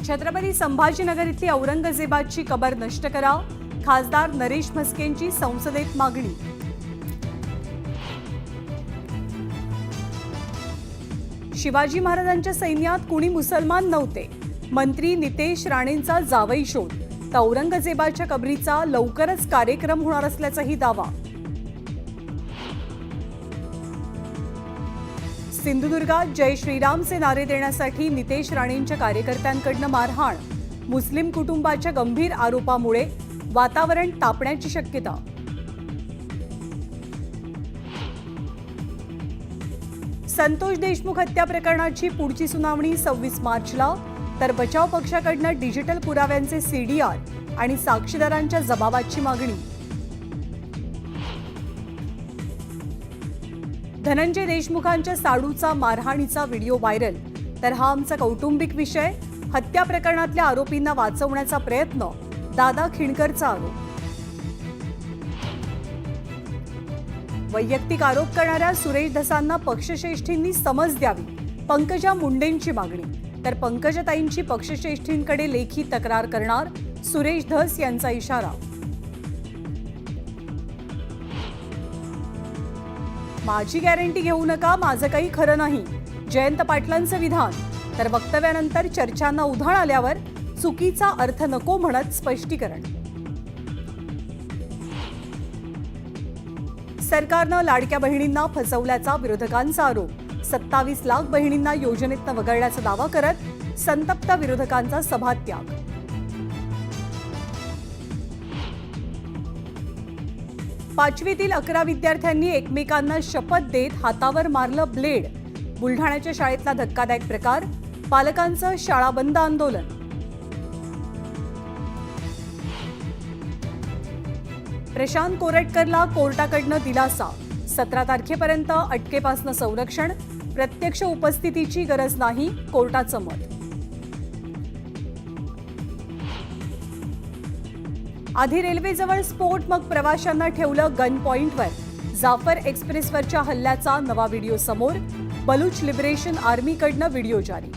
छत्रपती संभाजीनगर इथली औरंगजेबाची कबर नष्ट करा, खासदार नरेश म्हस्केंची संसदेत मागणी. शिवाजी महाराजांच्या सैन्यात कुणी मुसलमान नव्हते, मंत्री नितेश राणेंचा जावई शोध. तर औरंगजेबाच्या कबरीचा लवकरच कार्यक्रम होणार असल्याचाही दावा. सिंधुदुर्गात जय श्रीरामचे नारे देण्यासाठी नितेश राणेंच्या कार्यकर्त्यांकडून मारहाण. मुस्लिम कुटुंबाच्या गंभीर आरोपामुळे वातावरण तापण्याची शक्यता. संतोष देशमुख हत्या प्रकरणाची पुढची सुनावणी 26 मार्चला. तर बचाव पक्षाकडून डिजिटल पुराव्यांचे सीडीआर आणि साक्षीदारांच्या जबाबाची मागणी. धनंजय देशमुखांच्या साडूचा मारहाणीचा व्हिडिओ व्हायरल. तर हा आमचा कौटुंबिक विषय. हत्या प्रकरणातल्या आरोपींना वाचवण्याचा प्रयत्न, दादा खिणकरचा आरोप. वैयक्तिक आरोप करणाऱ्या सुरेश धसांना पक्षश्रेष्ठींनी समज द्यावी, पंकजा मुंडेंची मागणी. तर पंकजाताईंची पक्षश्रेष्ठींकडे लेखी तक्रार करणार, सुरेश धस यांचा इशारा. माझी गॅरंटी घेऊ नका, माझं काही खरं नाही, जयंत पाटलांचं विधान. तर वक्तव्यानंतर चर्चांना उधाण आल्यावर चुकीचा अर्थ नको म्हणत स्पष्टीकरण. सरकारनं लाडक्या बहिणींना फसवल्याचा विरोधकांचा आरोप. 27 लाख बहिणींना योजनेतनं वगळल्याचा दावा करत संतप्त विरोधकांचा सभात्याग. पाचवीतील 11 विद्यार्थ्यांनी एकमेकांना शपथ देत हातावर मारलं ब्लेड. बुलढाण्याच्या शाळेतला धक्कादायक प्रकार, पालकांचं शाळा बंद आंदोलन. प्रशांत कोरटकरला कोर्टाकडनं दिलासा. 17 तारखेपर्यंत अटकेपासून संरक्षण, प्रत्यक्ष उपस्थितीची गरज नाही, कोर्टाचं मत. आधी रेल्वेजवळ स्फोट, मग प्रवाशांना ठेवलं गन पॉइंटवर. जाफर एक्सप्रेसवरच्या हल्ल्याचा नवा व्हिडिओ समोर. बलूच लिबरेशन आर्मीकडनं व्हिडिओ जारी.